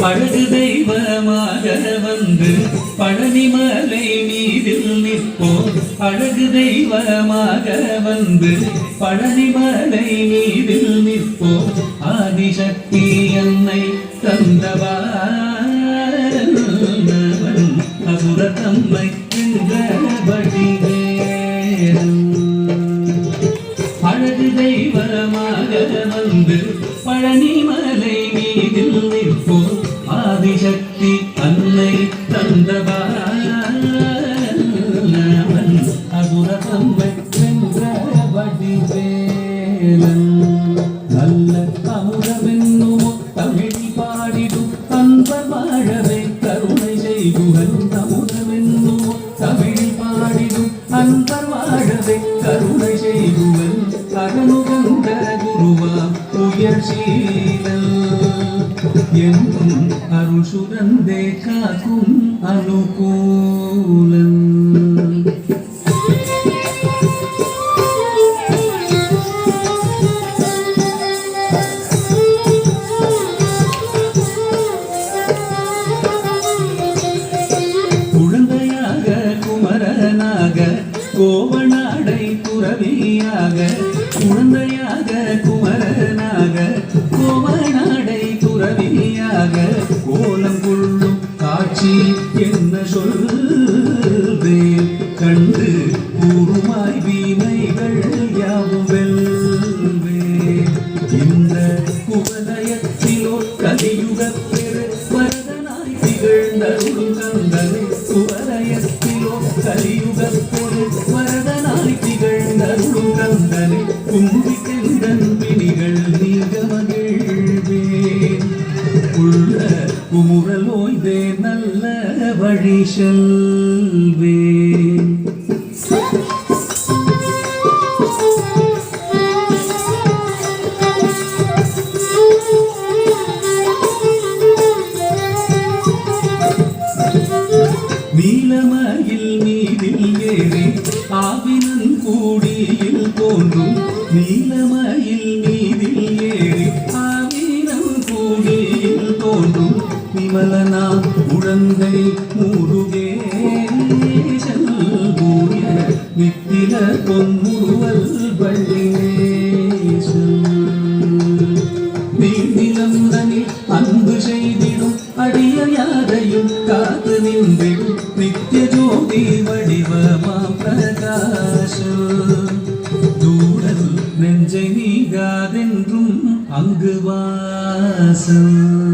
அழகு தெய்வமாக வந்து பழனிமலை மீதில் நிற்போம். அழகு தெய்வமாக வந்து பழனிமலை மீதில் நிற்போம். ஆதிசக்தி என்னை தந்தவான் அசுரத்தம்மை வென்றபடி அழகு தெய்வமாக வந்து பழனிமலை மீதில் நிற்போம். ஆதிசக்தி அன்னை தந்தவான் அசுரத்தம்மை வென்றபடி வேலன் நல்ல அமுதமென்னுமோ தமிழ் பாடிடும் அன்பர் வாழவே கருணை செய்குவன். அமுதமென்னுமோ தமிழ் பாடிடும் அன்பர் வாழவே கருணை செய்குவன். அகனுகந்த குருவாம் உயர் சீலன் என்றும் அருள் சுரந்தே காக்கும் அனுகூலன். கோவனாடை துறவியாக குழந்தையாக குமரனாக கோவனாடை துறவியாக கோலம் கொள்ளும் காட்சி என்ன சொல்வேன். கண்டு கூறுமாய் வீணைகள் யாவும் வெல்வேன். இந்த குவலயத்திலோ கலியுக பெரு வரதனாய் திகழ்ந்தருளும் கந்தனை. குவலயத்திலோ கலியுக பெரு வரதனாய் திகழ்ந்தருளும் கந்தனை. கும்பிக்கெந்தன் பிணிகள் நீங்க மகிழ்வேன். உள்ள குமுறல் ஓய்தே நல்ல வழி செல்வேன். நீலமயில் மீதில் ஏறி ஆவினன் கூடியில் தோன்றும். நீலமயில் மீதில் ஏறி ஆவினன் கூடியில் தோன்றும். விமலனா உழந்தை முருகேசன் பூய நித்தில பொன்முருவல் வள்ளினேசன். நீர்நிலம் தனில் அன்பு செய்திடும் அடிய யாரையும் காத்து நின்றிடும் நித்திய ஜோதி வடிவமா பிரகாசம். தூரல் நெஞ்சை நீகாதென்றும் அங்கு வாசம்.